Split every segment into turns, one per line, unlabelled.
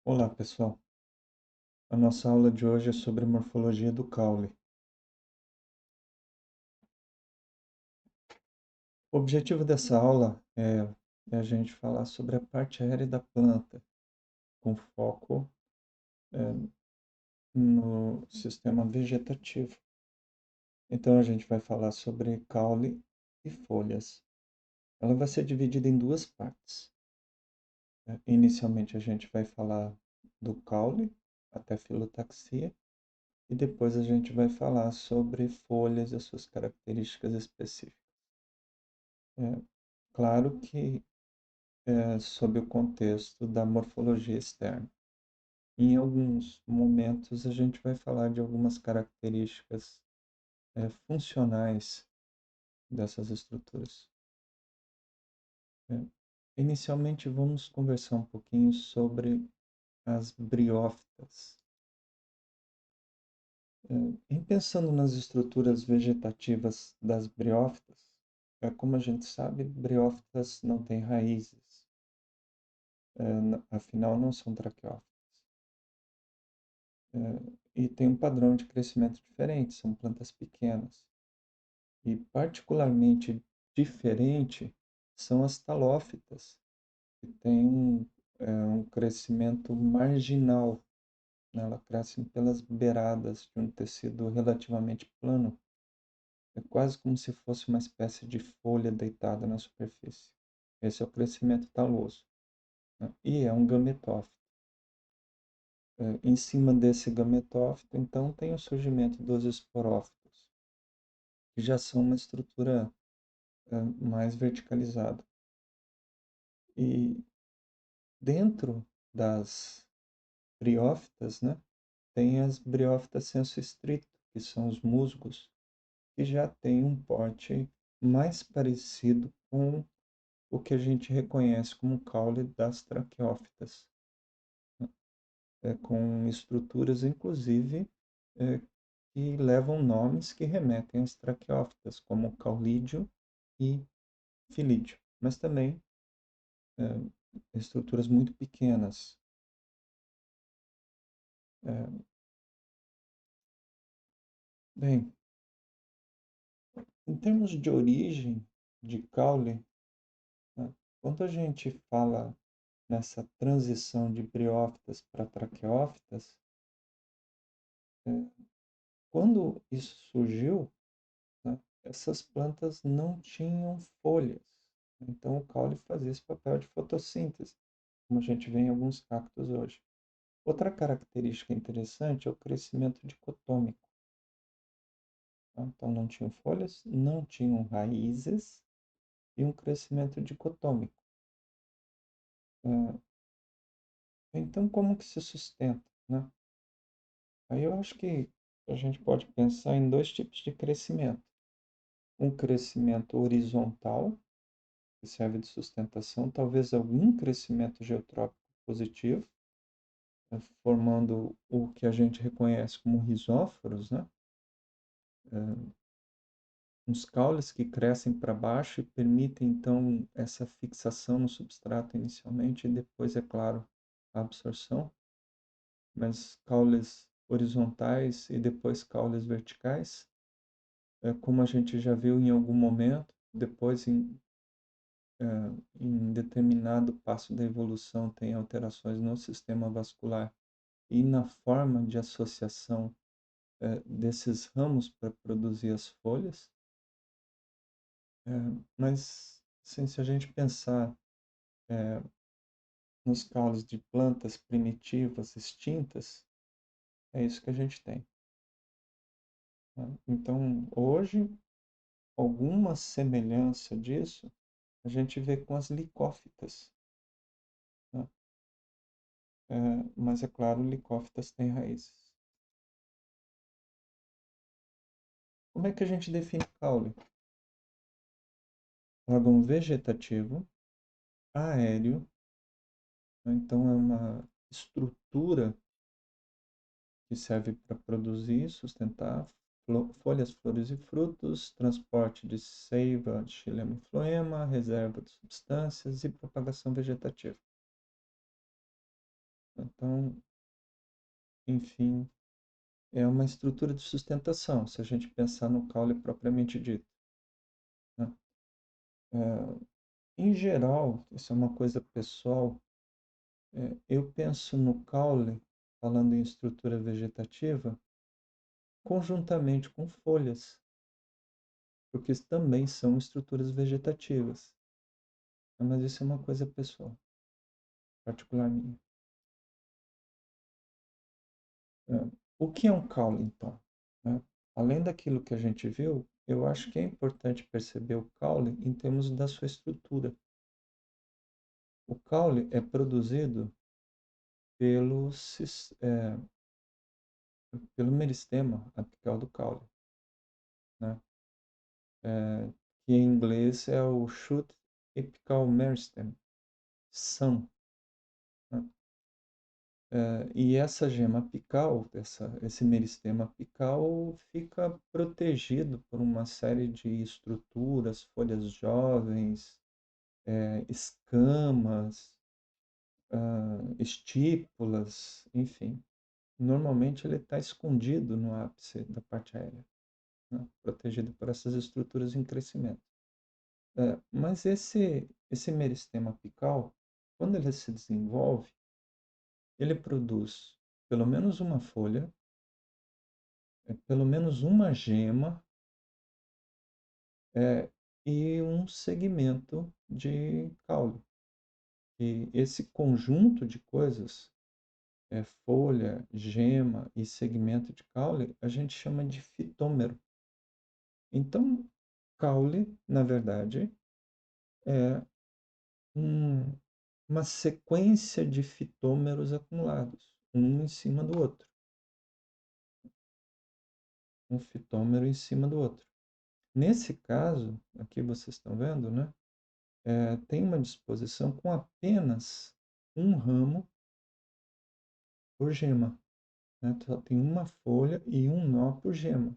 Olá, pessoal. A nossa aula de hoje é sobre morfologia do caule. O objetivo dessa aula é a gente falar sobre a parte aérea da planta, com foco no sistema vegetativo. Então, a gente vai falar sobre caule e folhas. Ela vai ser dividida em duas partes. Inicialmente, a gente vai falar do caule, até filotaxia, e depois a gente vai falar sobre folhas e as suas características específicas. É, claro que sob o contexto da morfologia externa. Em alguns momentos, a gente vai falar de algumas características funcionais dessas estruturas. É, Inicialmente, vamos conversar um pouquinho sobre as briófitas. Em pensando nas estruturas vegetativas das briófitas, como a gente sabe, briófitas não têm raízes, afinal não são traqueófitas. E tem um padrão de crescimento diferente, são plantas pequenas. E particularmente diferente são as talófitas, que têm um crescimento marginal, né? Elas crescem pelas beiradas de um tecido relativamente plano. É quase como se fosse uma espécie de folha deitada na superfície. Esse é o crescimento taloso, né? E é um gametófito. Em cima desse gametófito, então, tem o surgimento dos esporófitos, que já são uma estrutura mais verticalizada. E dentro das briófitas, né, tem as briófitas senso estrito, que são os musgos, que já têm um porte mais parecido com o que a gente reconhece como caule das traqueófitas, né, com estruturas, inclusive, é, que levam nomes que remetem às traqueófitas, como caulídeo e filídeo, mas também estruturas muito pequenas. É, Bem, em termos de origem de caule, né, quando a gente fala nessa transição de briófitas para traqueófitas, é, quando isso surgiu, né, essas plantas não tinham folhas. Então, o caule fazia esse papel de fotossíntese, como a gente vê em alguns cactos hoje. Outra característica interessante é o crescimento dicotômico. Tá? Então, não tinham folhas, não tinham raízes e um crescimento dicotômico. Então, como que se sustenta, né? Aí eu acho que a gente pode pensar em dois tipos de crescimento. Um crescimento horizontal, que serve de sustentação, talvez algum crescimento geotrópico positivo, formando o que a gente reconhece como rizóforos, né? Uns caules que crescem para baixo e permitem, então, essa fixação no substrato inicialmente e depois, é claro, a absorção. Mas caules horizontais e depois caules verticais, como a gente já viu em algum momento, depois em determinado passo da evolução tem alterações no sistema vascular e na forma de associação desses ramos para produzir as folhas. Mas, assim, se a gente pensar nos caules de plantas primitivas extintas, é isso que a gente tem. Né? Então, hoje, alguma semelhança disso a gente vê com as licófitas, né? Mas, é claro, licófitas têm raízes. Como é que a gente define caule? Órgão vegetativo, aéreo, né? Então é uma estrutura que serve para produzir, sustentar folhas, flores e frutos, transporte de seiva de xilema e floema, reserva de substâncias e propagação vegetativa. Então, enfim, é uma estrutura de sustentação, se a gente pensar no caule propriamente dito, né? Em geral, isso é uma coisa pessoal, eu penso no caule, falando em estrutura vegetativa, conjuntamente com folhas, porque também são estruturas vegetativas. Mas isso é uma coisa pessoal, particular minha. É, o que é um caule, então? Né? Além daquilo que a gente viu, eu acho que é importante perceber o caule em termos da sua estrutura. O caule é produzido pelo, pelo meristema apical do caule, né? Que em inglês é o Shoot Apical Meristem, SAM. Né? E essa gema apical, esse meristema apical, fica protegido por uma série de estruturas, folhas jovens, escamas, estípulas, enfim. Normalmente ele está escondido no ápice da parte aérea, né? Protegido por essas estruturas em crescimento. Mas esse meristema apical, quando ele se desenvolve, ele produz pelo menos uma folha, pelo menos uma gema, e um segmento de caule. E esse conjunto de coisas, folha, gema e segmento de caule, a gente chama de fitômero. Então, caule, na verdade, é um, uma sequência de fitômeros acumulados, um em cima do outro. Um fitômero em cima do outro. Nesse caso, aqui vocês estão vendo, né? Tem uma disposição com apenas um ramo por gema. Né? Só tem uma folha e um nó por gema.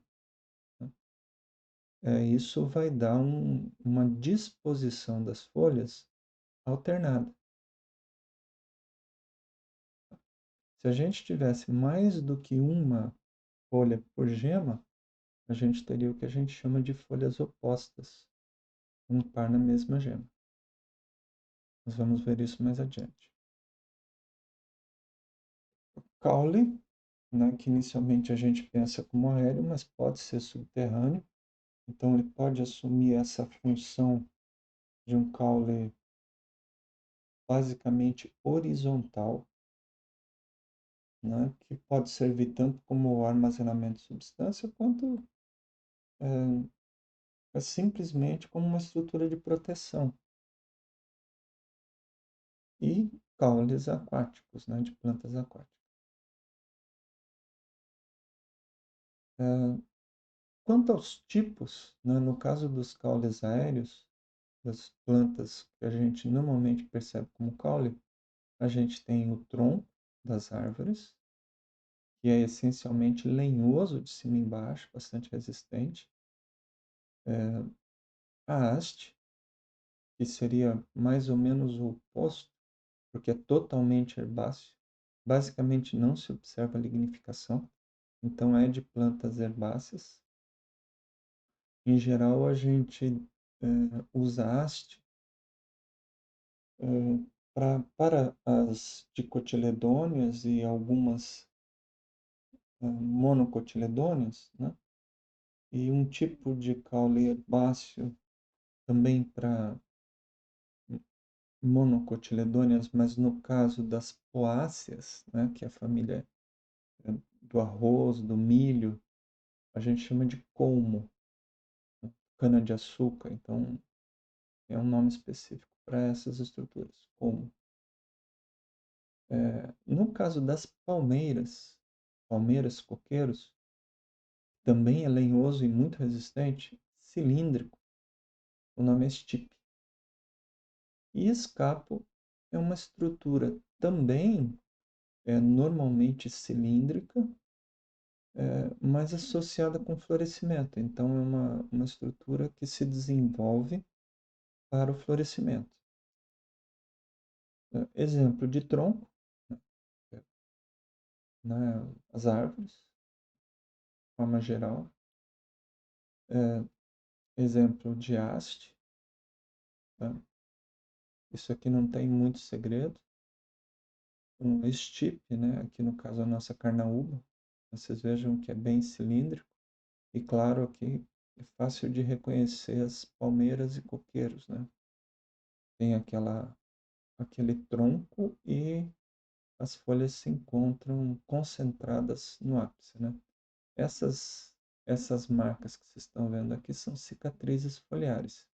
Né? Isso vai dar uma disposição das folhas alternada. Se a gente tivesse mais do que uma folha por gema, a gente teria o que a gente chama de folhas opostas, um par na mesma gema. Nós vamos ver isso mais adiante. Caule, né, que inicialmente a gente pensa como aéreo, mas pode ser subterrâneo. Então ele pode assumir essa função de um caule basicamente horizontal, né, que pode servir tanto como armazenamento de substância quanto simplesmente como uma estrutura de proteção. E caules aquáticos, né, de plantas aquáticas. Quanto aos tipos, né, no caso dos caules aéreos, das plantas que a gente normalmente percebe como caule, a gente tem o tronco das árvores, que é essencialmente lenhoso de cima e embaixo, bastante resistente. A haste, que seria mais ou menos o oposto, porque é totalmente herbáceo. Basicamente não se observa lignificação, então é de plantas herbáceas. Em geral, a gente usa haste para as dicotiledôneas e algumas monocotiledôneas, né? E um tipo de caule herbáceo também para monocotiledôneas, mas no caso das poáceas, né, que é a família do arroz, do milho, a gente chama de colmo, né, cana-de-açúcar. Então, é um nome específico para essas estruturas, colmo. No caso das palmeiras, palmeiras, coqueiros, também é lenhoso e muito resistente, cilíndrico, o nome é stipe. E escapo é uma estrutura também normalmente cilíndrica, mas associada com florescimento. Então, é uma estrutura que se desenvolve para o florescimento. Exemplo de tronco, né? né, as árvores, de forma geral. É, exemplo de haste, tá? Isso aqui não tem muito segredo. Um estipe, né? Aqui no caso a nossa carnaúba. Vocês vejam que é bem cilíndrico. E claro, aqui é fácil de reconhecer as palmeiras e coqueiros, né? Tem aquele tronco e as folhas se encontram concentradas no ápice, né? Essas, essas marcas que vocês estão vendo aqui são cicatrizes foliares.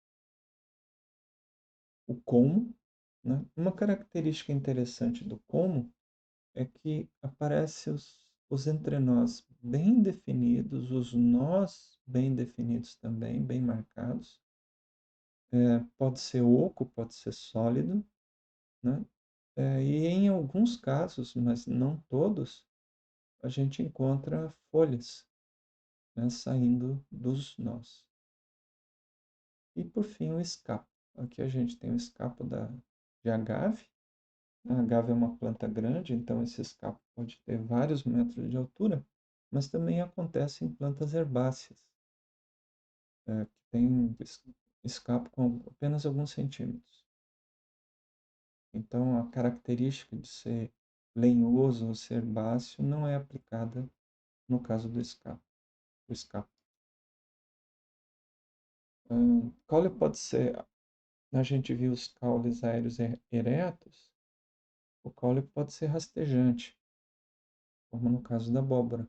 O como, né? Uma característica interessante do como é que aparecem os entrenós bem definidos, os nós bem definidos também, bem marcados. Pode ser oco, pode ser sólido, né? E em alguns casos, mas não todos, a gente encontra folhas, né, saindo dos nós. E por fim o escapo. Aqui a gente tem o escapo de agave. A agave é uma planta grande, então esse escapo pode ter vários metros de altura, mas também acontece em plantas herbáceas, que tem escapo com apenas alguns centímetros. Então a característica de ser lenhoso ou ser herbáceo não é aplicada no caso do escapo. Do escapo. Caule pode ser, a gente viu os caules aéreos eretos, o caule pode ser rastejante, como no caso da abóbora,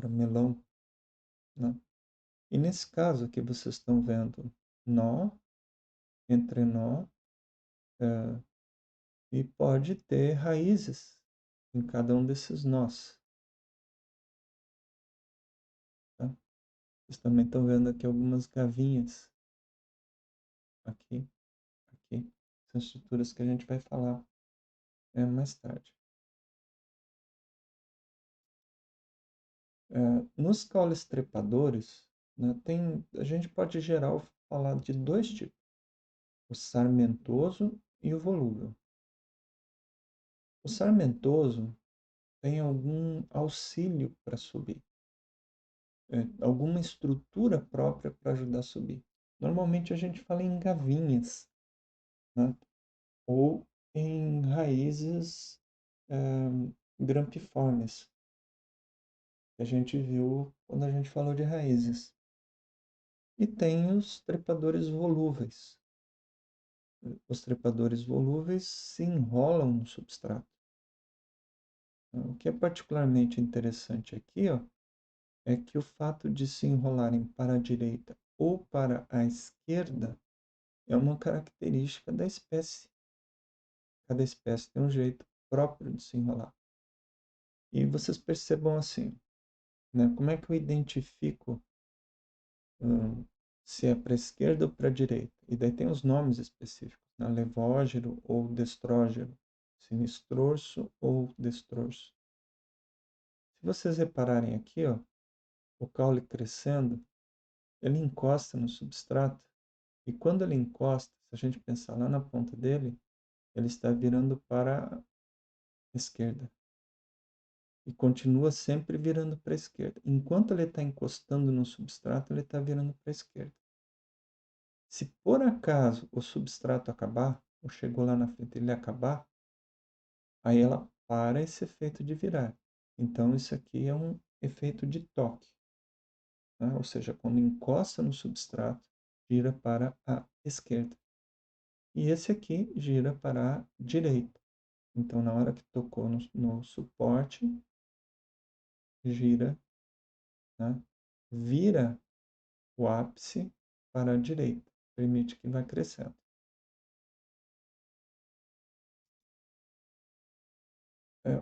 melão, né? E nesse caso aqui vocês estão vendo nó, entrenó, eh, e pode ter raízes em cada um desses nós, tá? Vocês também estão vendo aqui algumas gavinhas, aqui, aqui. São estruturas que a gente vai falar mais tarde. Nos caules trepadores, né, a gente pode, em geral, falar de dois tipos: o sarmentoso e o volúvel. O sarmentoso tem algum auxílio para subir, alguma estrutura própria para ajudar a subir. Normalmente a gente fala em gavinhas, né, ou em raízes grampiformes, que a gente viu quando a gente falou de raízes. E tem os trepadores volúveis. Os trepadores volúveis se enrolam no substrato. O que é particularmente interessante aqui, ó, é que o fato de se enrolarem para a direita ou para a esquerda é uma característica da espécie. Cada espécie tem um jeito próprio de se enrolar. E vocês percebam assim, né? Como é que eu identifico se é para a esquerda ou para a direita? E daí tem os nomes específicos, né? Levógero ou destrógero, sinistrorso ou destrorso. Se vocês repararem aqui, ó, o caule crescendo, ele encosta no substrato, e quando ele encosta, se a gente pensar lá na ponta dele, ele está virando para a esquerda. E continua sempre virando para a esquerda. Enquanto ele está encostando no substrato, ele está virando para a esquerda. Se por acaso o substrato acabar, ou chegou lá na frente ele acabar, aí ela para esse efeito de virar. Então isso aqui é um efeito de toque, né? Ou seja, quando encosta no substrato, gira para a esquerda. E esse aqui gira para a direita. Então, na hora que tocou no suporte, gira, né? Vira o ápice para a direita. Permite que vá crescendo.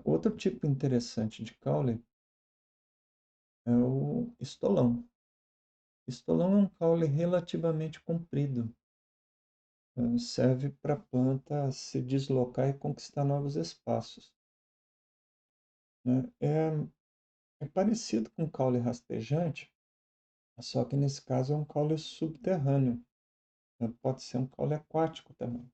Outro tipo interessante de caule é o estolão. Estolão é um caule relativamente comprido. Serve para a planta se deslocar e conquistar novos espaços, né? É parecido com caule rastejante, só que nesse caso é um caule subterrâneo, né? Pode ser um caule aquático também.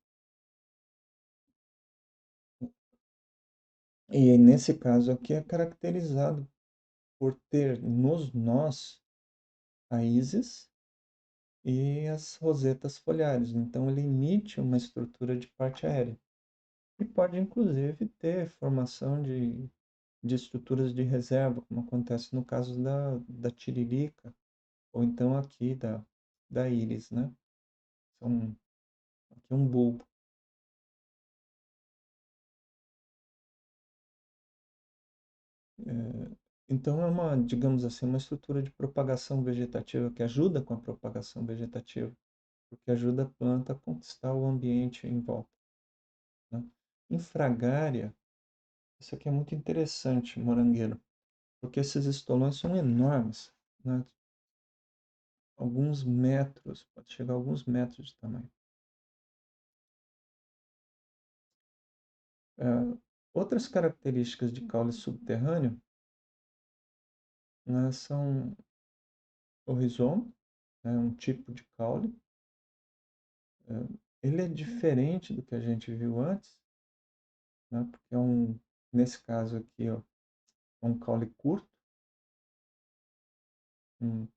E nesse caso aqui é caracterizado por ter nos nós raízes e as rosetas foliares. Então ele emite uma estrutura de parte aérea. E pode inclusive ter formação de estruturas de reserva, como acontece no caso da tiririca, ou então aqui da íris, né? São, aqui é um bulbo. Então é uma, digamos assim, uma estrutura de propagação vegetativa que ajuda com a propagação vegetativa, porque ajuda a planta a conquistar o ambiente em volta, né? Em Fragária, isso aqui é muito interessante, morangueiro, porque esses estolões são enormes, né? Alguns metros, pode chegar a alguns metros de tamanho. Outras características de caule subterrâneo, né, são o rizoma, né, um tipo de caule. Ele é diferente do que a gente viu antes, né, porque nesse caso aqui, ó, é um caule curto,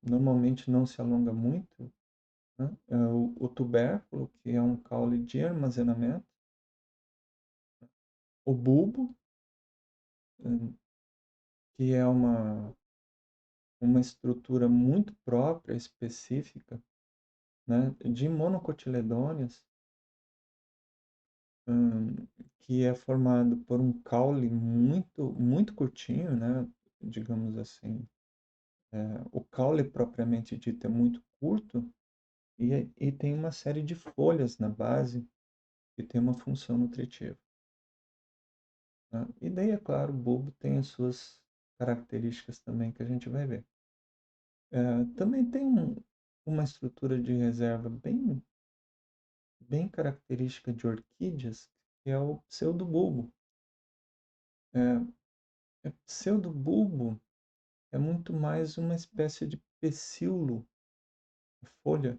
normalmente não se alonga muito, né? O tubérculo, que é um caule de armazenamento, o bulbo, hum, que é uma estrutura muito própria, específica, né, de monocotiledôneas, hum, que é formado por um caule muito, muito curtinho, né, digamos assim. O caule propriamente dito é muito curto e tem uma série de folhas na base que tem uma função nutritiva, né? E daí, é claro, o bulbo tem as suas características também que a gente vai ver. Também tem uma estrutura de reserva bem, bem característica de orquídeas, que é o pseudobulbo. Pseudobulbo é muito mais uma espécie de pecíolo, folha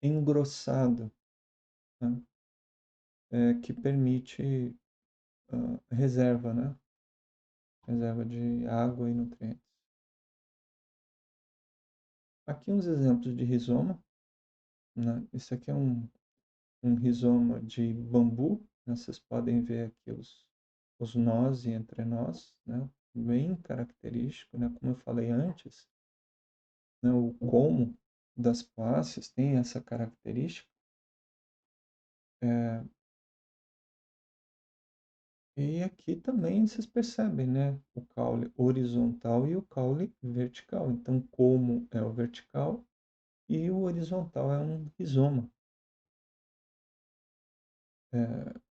engrossado, né? Que permite reserva, né? Reserva de água e nutrientes. Aqui uns exemplos de rizoma, né? Isso aqui é um rizoma de bambu, né? Vocês podem ver aqui os nós e entrenós, né? Bem característico, né? Como eu falei antes, né? O como das classes tem essa característica. É, e aqui também vocês percebem, né? O caule horizontal e o caule vertical. Então, como é o vertical e o horizontal é um rizoma.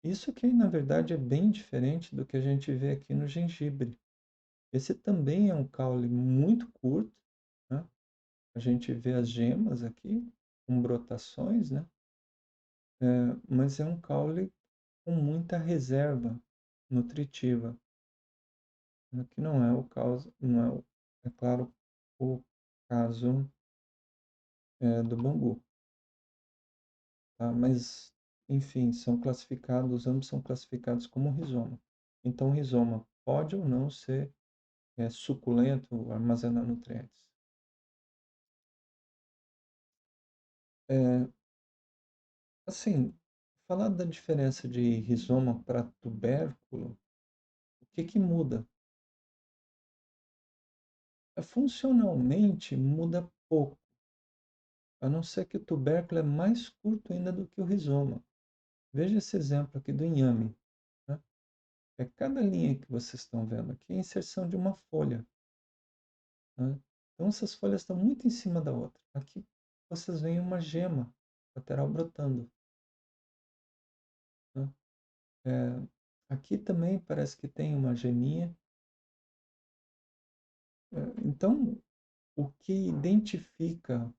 Isso aqui, na verdade, é bem diferente do que a gente vê aqui no gengibre. Esse também é um caule muito curto, né? A gente vê as gemas aqui, com brotações, né? Mas é um caule com muita reserva nutritiva, né? Que não é o caso, não é, é claro, o caso do bambu, tá? Mas, enfim, são classificados, ambos são classificados como rizoma. Então, o rizoma pode ou não ser suculento, armazenar nutrientes. É, assim, falar da diferença de rizoma para tubérculo, o que que muda? Funcionalmente, muda pouco, a não ser que o tubérculo é mais curto ainda do que o rizoma. Veja esse exemplo aqui do inhame, né? Cada linha que vocês estão vendo aqui é a inserção de uma folha, né? Então, essas folhas estão muito em cima da outra. Aqui vocês veem uma gema lateral brotando, né? É, aqui também parece que tem uma geminha. Então, o que identifica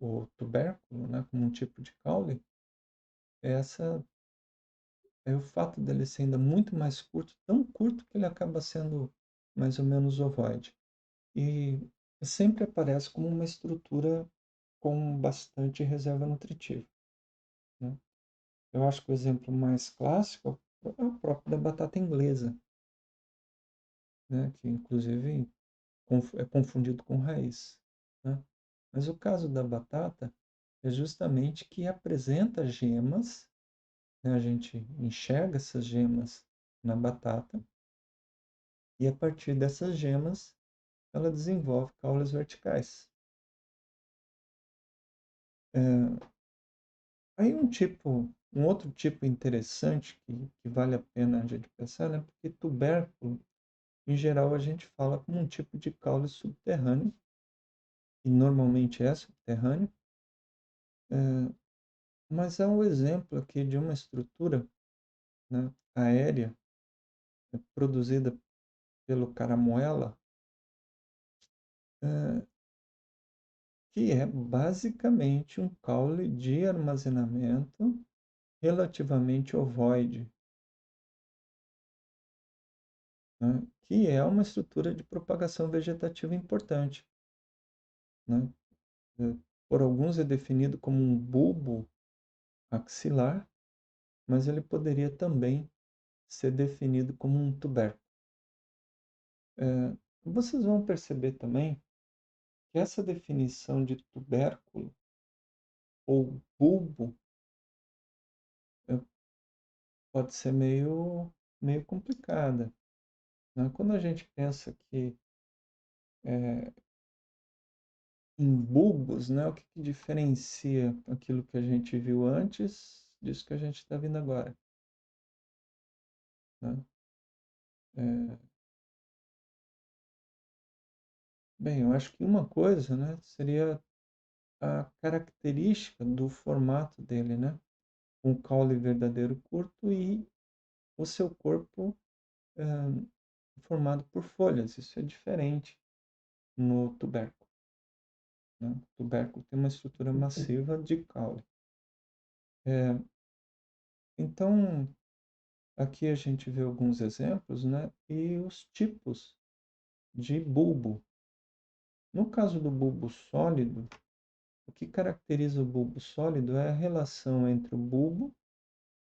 o tubérculo, né, como um tipo de caule é é o fato dele ser ainda muito mais curto, tão curto que ele acaba sendo mais ou menos ovoide. E sempre aparece como uma estrutura com bastante reserva nutritiva, né? Eu acho que o exemplo mais clássico é o próprio da batata inglesa, né? Que inclusive é confundido com raiz, né? Mas o caso da batata é justamente que apresenta gemas, né? A gente enxerga essas gemas na batata e a partir dessas gemas ela desenvolve caules verticais. É, aí um outro tipo interessante que vale a pena a gente pensar, né? Porque tubérculo, em geral, a gente fala como um tipo de caule subterrâneo, e normalmente é subterrâneo, é, mas é um exemplo aqui de uma estrutura, né, aérea, produzida pelo caramoela, é, que é basicamente um caule de armazenamento relativamente ovoide, né, que é uma estrutura de propagação vegetativa importante, né? É, por alguns é definido como um bulbo axilar, mas ele poderia também ser definido como um tubérculo. É, vocês vão perceber também que essa definição de tubérculo ou bulbo é, pode ser meio complicada, né? Quando a gente pensa que é, em bulbos, né, o que, que diferencia aquilo que a gente viu antes disso que a gente está vendo agora, né? É, bem, eu acho que uma coisa, né, seria a característica do formato dele, né? Um caule verdadeiro curto e o seu corpo formado por folhas. Isso é diferente no tubérculo, né? O tubérculo tem uma estrutura massiva de caule. É, então, aqui a gente vê alguns exemplos, né? E os tipos de bulbo. No caso do bulbo sólido, o que caracteriza o bulbo sólido é a relação entre o bulbo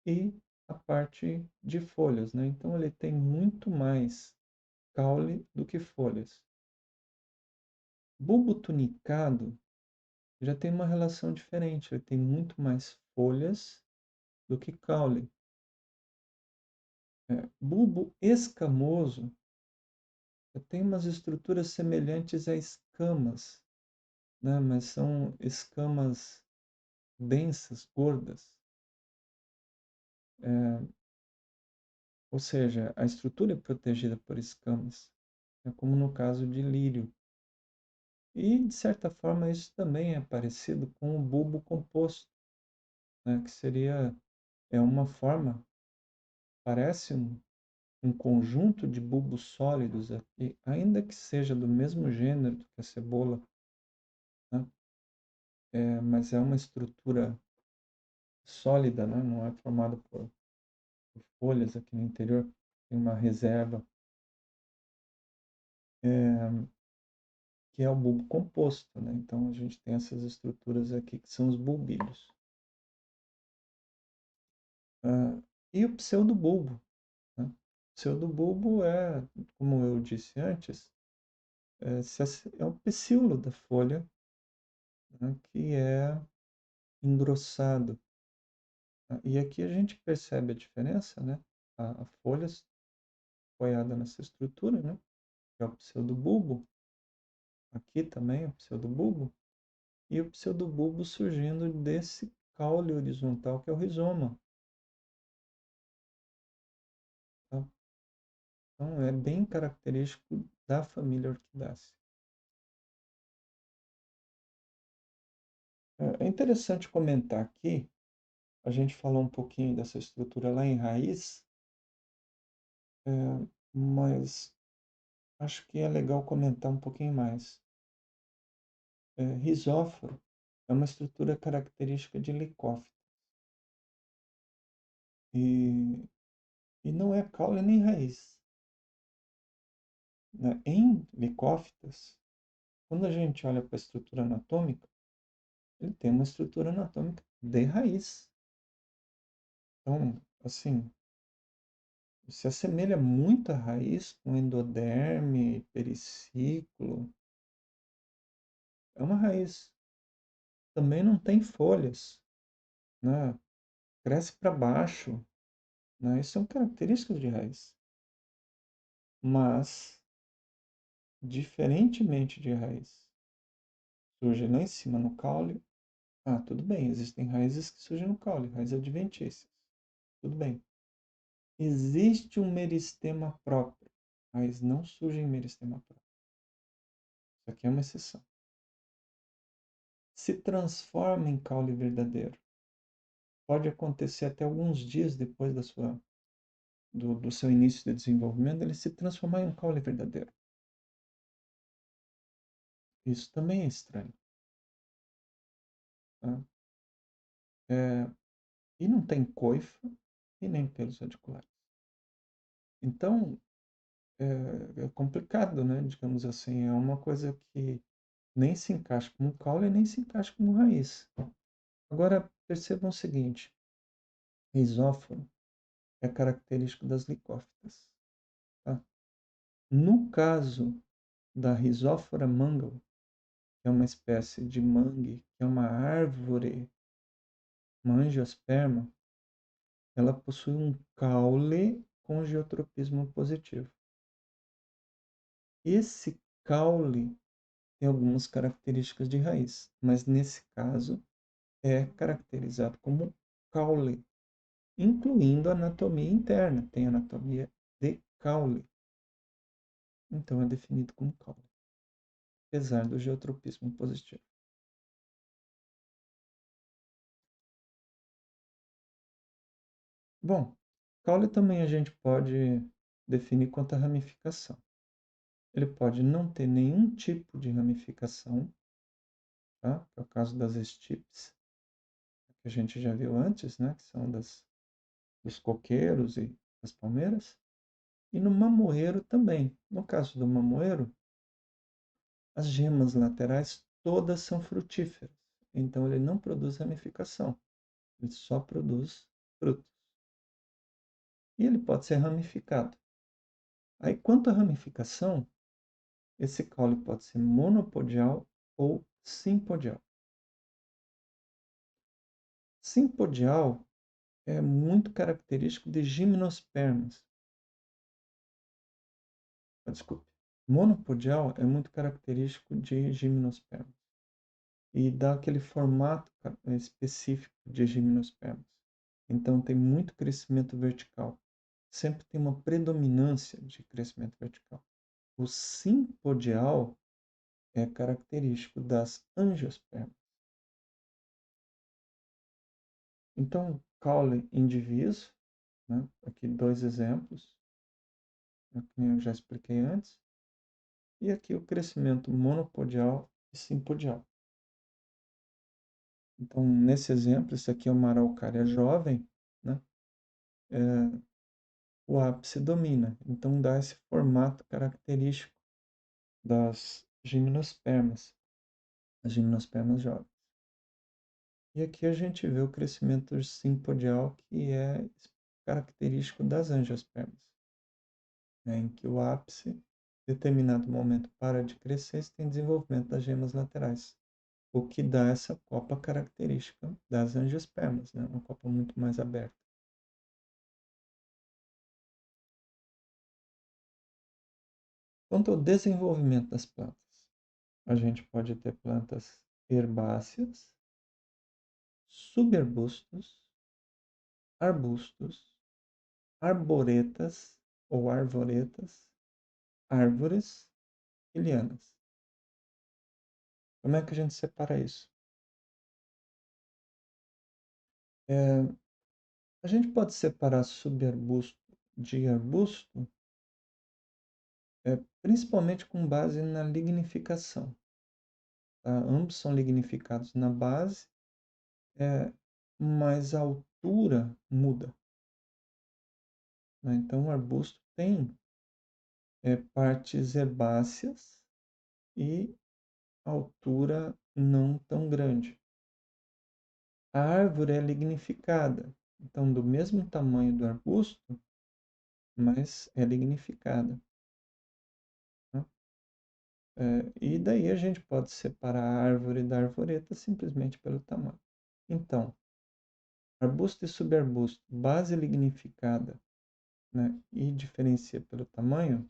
e a parte de folhas, né? Então ele tem muito mais caule do que folhas. Bulbo tunicado já tem uma relação diferente, ele tem muito mais folhas do que caule. Bulbo escamoso tem umas estruturas semelhantes a escamas, né? Mas são escamas densas, gordas. É, ou seja, a estrutura é protegida por escamas, é como no caso de lírio. E, de certa forma, isso também é parecido com o bulbo composto, né? Que seria uma forma, parece um conjunto de bulbos sólidos aqui, ainda que seja do mesmo gênero que a cebola, né? Mas é uma estrutura sólida, né? Não é formada por folhas aqui no interior, tem uma reserva, é, que é o bulbo composto, né? Então a gente tem essas estruturas aqui que são os bulbilhos. Ah, e o pseudobulbo, né? O pseudobulbo é, como eu disse antes, é o pecíolo da folha, né, que é engrossado. E aqui a gente percebe a diferença, né? A folha apoiada nessa estrutura, né? Que é o pseudobulbo. Aqui também é o pseudobulbo. E o pseudobulbo surgindo desse caule horizontal que é o rizoma. Tá? Então é bem característico da família Orquidácea. É interessante comentar aqui, a gente falou um pouquinho dessa estrutura lá em raiz, mas acho que é legal comentar um pouquinho mais. Rizóforo é uma estrutura característica de licófitas e, e não é caule nem raiz, né? Em licófitas, quando a gente olha para a estrutura anatômica, ele tem uma estrutura anatômica de raiz. Então, assim, se assemelha muito à raiz com endoderme, periciclo. É uma raiz. Também não tem folhas, né? Cresce para baixo, né? Isso são características de raiz. Mas, diferentemente de raiz, surge lá em cima no caule. Ah, tudo bem, existem raízes que surgem no caule, raízes adventícias. Tudo bem. Existe um meristema próprio. Raiz não surge em meristema próprio. Isso aqui é uma exceção. Se transforma em caule verdadeiro. Pode acontecer até alguns dias depois do seu início de desenvolvimento, ele se transformar em um caule verdadeiro. Isso também é estranho. Tá? E não tem coifa e nem pelos radiculares. Então, é complicado, né? Digamos assim, é uma coisa que nem se encaixa como caule e nem se encaixa como raiz. Agora, percebam o seguinte: rizóforo é característico das licófitas. Tá? No caso da Rhizophora mangle, que é uma espécie de mangue, que é uma árvore, uma angiosperma, ela possui um caule com geotropismo positivo. Esse caule tem algumas características de raiz, mas nesse caso é caracterizado como caule, incluindo a anatomia interna, tem anatomia de caule. Então é definido como caule, apesar do geotropismo positivo. Bom, caule também a gente pode definir quanto à ramificação. Ele pode não ter nenhum tipo de ramificação, tá? Que é o caso das estipes, que a gente já viu antes, né? Que são dos coqueiros e das palmeiras. E no mamoeiro também. No caso do mamoeiro, as gemas laterais todas são frutíferas. Então ele não produz ramificação. Ele só produz frutos. E ele pode ser ramificado. Aí, quanto à ramificação, esse caule pode ser monopodial ou simpodial. Simpodial é muito característico de gimnospermas. Desculpe. Monopodial é muito característico de gimnospermas. E dá aquele formato específico de gimnospermas. Então tem muito crescimento vertical. Sempre tem uma predominância de crescimento vertical. O simpodial é característico das angiospermas. Então, caule indiviso, né? Aqui dois exemplos, que eu já expliquei antes. E aqui o crescimento monopodial e simpodial. Então, nesse exemplo, esse aqui é uma araucária jovem, né? O ápice domina. Então, dá esse formato característico das gimnospermas, as gimnospermas jovens. E aqui a gente vê o crescimento simpodial, que é característico das angiospermas, né? Em que o ápice, em determinado momento, para de crescer e tem desenvolvimento das gemas laterais, o que dá essa copa característica das angiospermas, né? Uma copa muito mais aberta. Quanto ao desenvolvimento das plantas, a gente pode ter plantas herbáceas, subarbustos, arbustos, arboretas ou arvoretas, árvores e lianas. Como é que a gente separa isso? A gente pode separar subarbusto de arbusto, principalmente com base na lignificação. Tá? Ambos são lignificados na base, mas a altura muda. Né? Então, o arbusto tem partes herbáceas e altura não tão grande. A árvore é lignificada, Então, do mesmo tamanho do arbusto, mas é lignificada, né? E daí a gente pode separar a árvore da arvoreta simplesmente pelo tamanho. Então, arbusto e subarbusto, base lignificada, né, e diferencia pelo tamanho,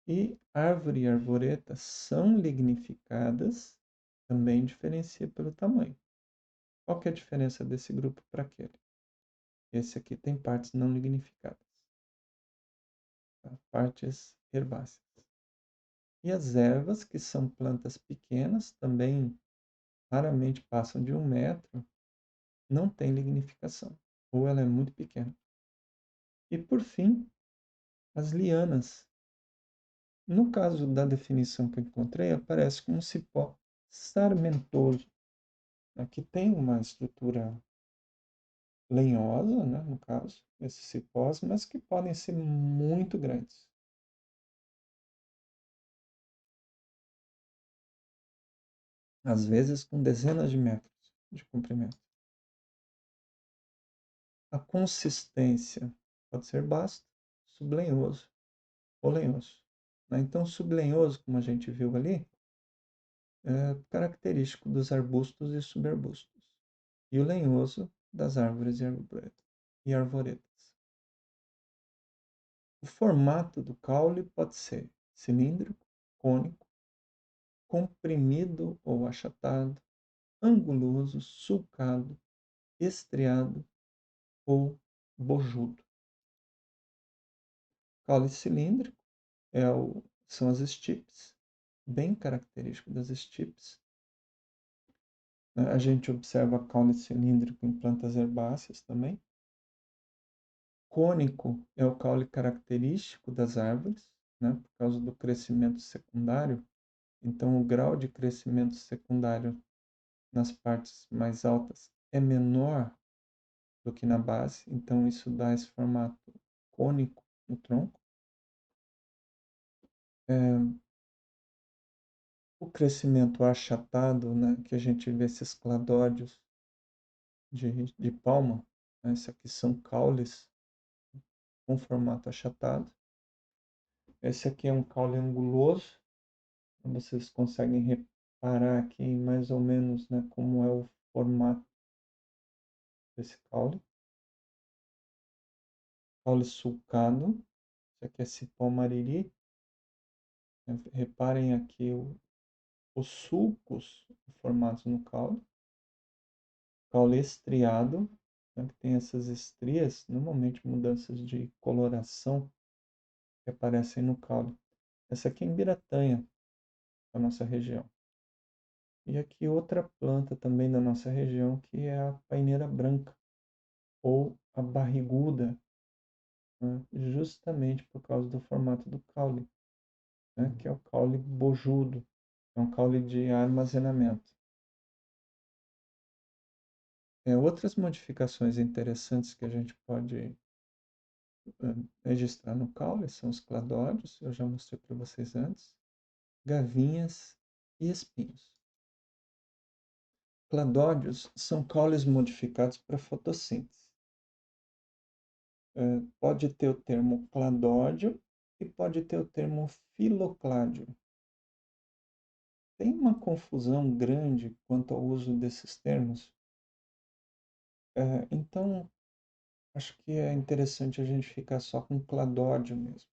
e árvore e arvoreta são lignificadas, também diferencia pelo tamanho. Qual que é a diferença desse grupo para aquele? Esse aqui tem partes não lignificadas, tá? Partes herbáceas. E as ervas, que são plantas pequenas, também raramente passam de 1 metro, não tem lignificação, ou ela é muito pequena. E por fim, as lianas. No caso da definição que eu encontrei, aparece como um cipó sarmentoso, né, que tem uma estrutura lenhosa, né, no caso, esses cipós, mas que podem ser muito grandes. Às vezes com dezenas de metros de comprimento. A consistência pode ser basta, sublenhoso ou lenhoso, né? Então, sublenhoso, como a gente viu ali, é característico dos arbustos e subarbustos, e o lenhoso das árvores e arvoretas. O formato do caule pode ser cilíndrico, cônico, comprimido ou achatado, anguloso, sulcado, estriado ou bojudo. Caule cilíndrico são as estipes, bem característico das estipes, né? A gente observa caule cilíndrico em plantas herbáceas também. Cônico é o caule característico das árvores, né, por causa do crescimento secundário. Então, o grau de crescimento secundário nas partes mais altas é menor do que na base, então isso dá esse formato cônico no tronco. O crescimento achatado, né, que a gente vê esses cladódios de palma, né, esses aqui são caules com formato achatado. Esse aqui é um caule anguloso, vocês conseguem reparar aqui mais ou menos, né, como é o formato desse caule. Caule sulcado, esse aqui é cipó mariri. Reparem aqui os sulcos formados no caule. Caule estriado, né, que tem essas estrias, normalmente mudanças de coloração que aparecem no caule. Essa aqui é Embiratânia, da nossa região. E aqui outra planta também da nossa região, que é a paineira branca, ou a barriguda, né, justamente por causa do formato do caule, né, que é o caule bojudo, é um caule de armazenamento. Outras modificações interessantes que a gente pode registrar no caule são os cladódios, eu já mostrei para vocês antes, gavinhas e espinhos. Cladódios são caules modificados para fotossíntese. Pode ter o termo cladódio e pode ter o termo filocládio. Tem uma confusão grande quanto ao uso desses termos. Então, acho que é interessante a gente ficar só com cladódio mesmo.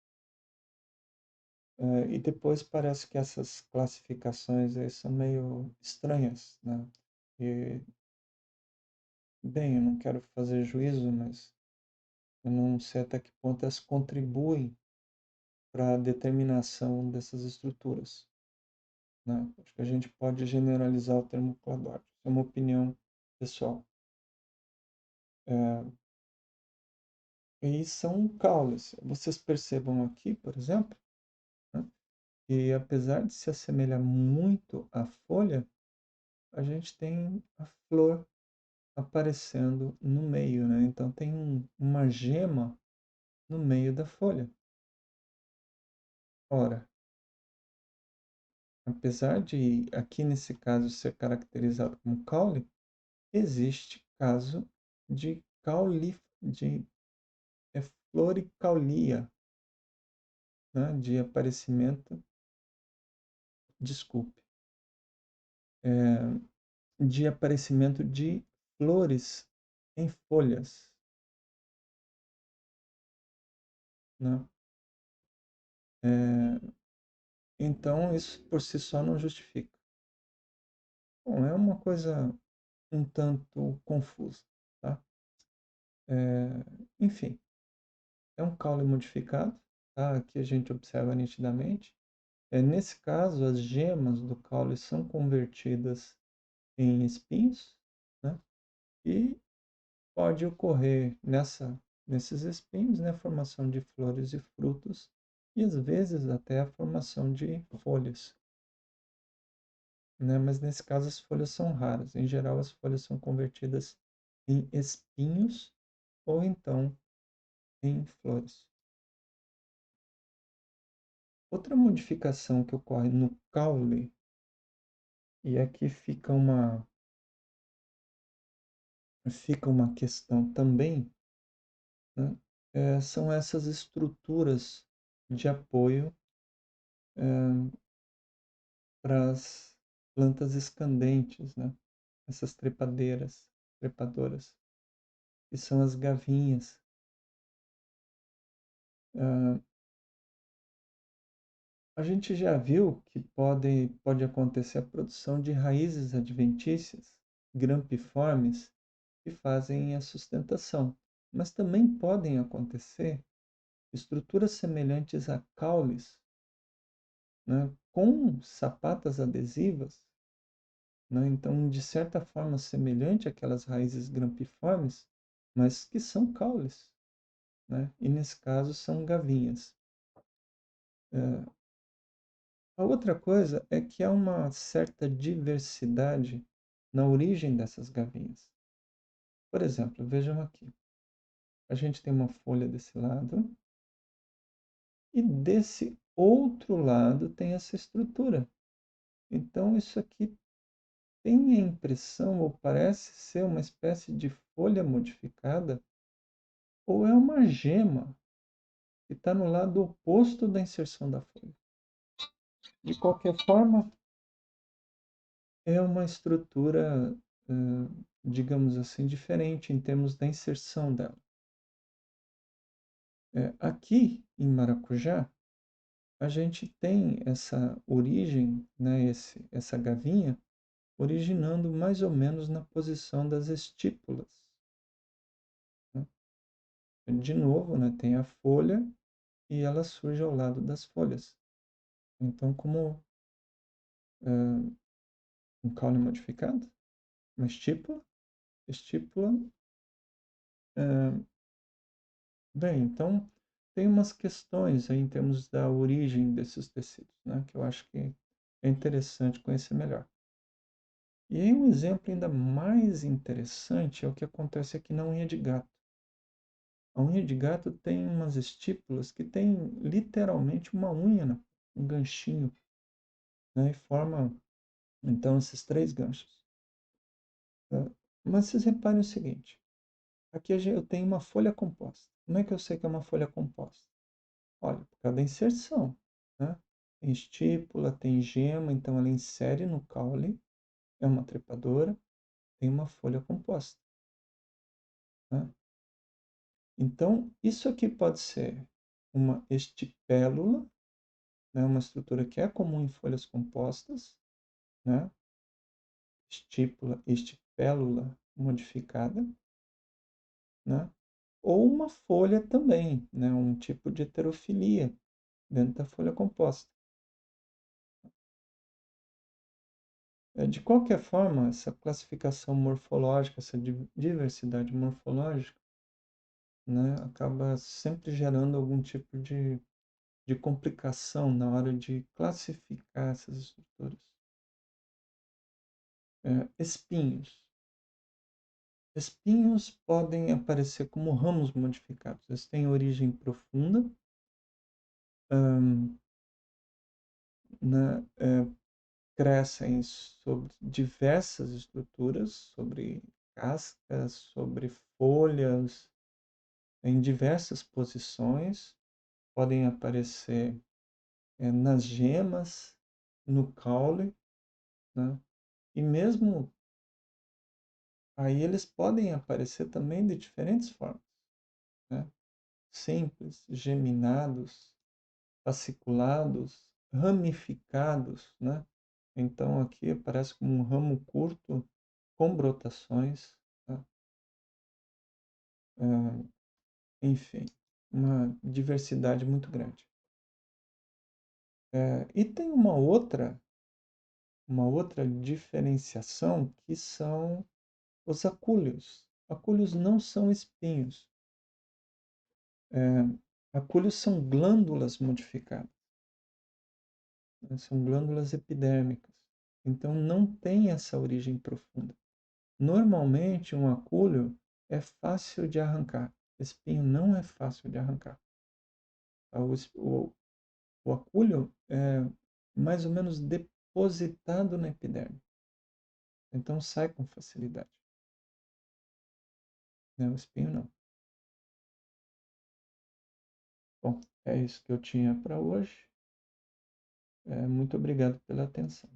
E depois parece que essas classificações aí são meio estranhas, né? E, bem, eu não quero fazer juízo, mas eu não sei até que ponto elas contribuem para a determinação dessas estruturas, né? Acho que a gente pode generalizar o termo cladódio. É uma opinião pessoal. E são caules. Vocês percebam aqui, por exemplo, né, que apesar de se assemelhar muito à folha, a gente tem a flor aparecendo no meio, né? Então tem uma gema no meio da folha. Ora, apesar de aqui nesse caso ser caracterizado como caule, existe caso de floricaulia, né, de aparecimento, desculpe, de aparecimento de flores em folhas, né? Então, isso por si só não justifica. Bom, é uma coisa um tanto confusa, tá? Enfim, é um caule modificado, tá? Aqui a gente observa nitidamente. Nesse caso, as gemas do caule são convertidas em espinhos, né? E pode ocorrer nesses espinhos, né, a formação de flores e frutos, e às vezes até a formação de folhas, né? Mas nesse caso as folhas são raras. Em geral, as folhas são convertidas em espinhos ou então em flores. Outra modificação que ocorre no caule, e aqui fica uma questão também, né? São essas estruturas de apoio para as plantas escandentes, né? Essas trepadoras, que são as gavinhas. A gente já viu que pode acontecer a produção de raízes adventícias, grampiformes, que fazem a sustentação, mas também podem acontecer estruturas semelhantes a caules, né, com sapatas adesivas, né, então de certa forma semelhante àquelas raízes grampiformes, mas que são caules, né, e nesse caso são gavinhas. A outra coisa é que há uma certa diversidade na origem dessas gavinhas. Por exemplo, vejam aqui. A gente tem uma folha desse lado e desse outro lado tem essa estrutura. Então, isso aqui tem a impressão, ou parece ser uma espécie de folha modificada, ou é uma gema que está no lado oposto da inserção da folha. De qualquer forma, é uma estrutura, digamos assim, diferente em termos da inserção dela. Aqui em Maracujá, a gente tem essa origem, né, essa gavinha, originando mais ou menos na posição das estípulas, né? De novo, né, tem a folha e ela surge ao lado das folhas. Então, como um caule modificado, uma estípula. Bem, então tem umas questões aí em termos da origem desses tecidos, né, que eu acho que é interessante conhecer melhor. E aí um exemplo ainda mais interessante é o que acontece aqui na unha de gato. A unha de gato tem umas estípulas que tem literalmente uma unha, um ganchinho, né, e forma então esses três ganchos, né? Mas vocês reparem o seguinte, aqui eu tenho uma folha composta. Como é que eu sei que é uma folha composta? Olha, por causa da inserção, né? Tem estípula, tem gema, então ela insere no caule, é uma trepadora, tem uma folha composta, né? Então, isso aqui pode ser uma estipélula, né? Uma estrutura que é comum em folhas compostas, né? Estípula, estipélula modificada, né? Ou uma folha também, né? Um tipo de heterofilia dentro da folha composta. De qualquer forma, essa classificação morfológica, essa diversidade morfológica, né, acaba sempre gerando algum tipo de complicação na hora de classificar essas estruturas. Espinhos. Espinhos podem aparecer como ramos modificados. Eles têm origem profunda, né, crescem sobre diversas estruturas, sobre cascas, sobre folhas, em diversas posições. Podem aparecer nas gemas, no caule, né? E mesmo aí eles podem aparecer também de diferentes formas, né? Simples, geminados, fasciculados, ramificados, né? Então aqui aparece como um ramo curto com brotações, tá? Enfim, uma diversidade muito grande. E tem uma outra diferenciação que são os acúleos. Acúleos não são espinhos. Acúleos são glândulas modificadas, né? São glândulas epidérmicas. Então não tem essa origem profunda. Normalmente um acúleo é fácil de arrancar. Espinho não é fácil de arrancar. O acúleo é mais ou menos depositado na epiderme. Então sai com facilidade, né? O espinho não. Bom, é isso que eu tinha para hoje. Muito obrigado pela atenção.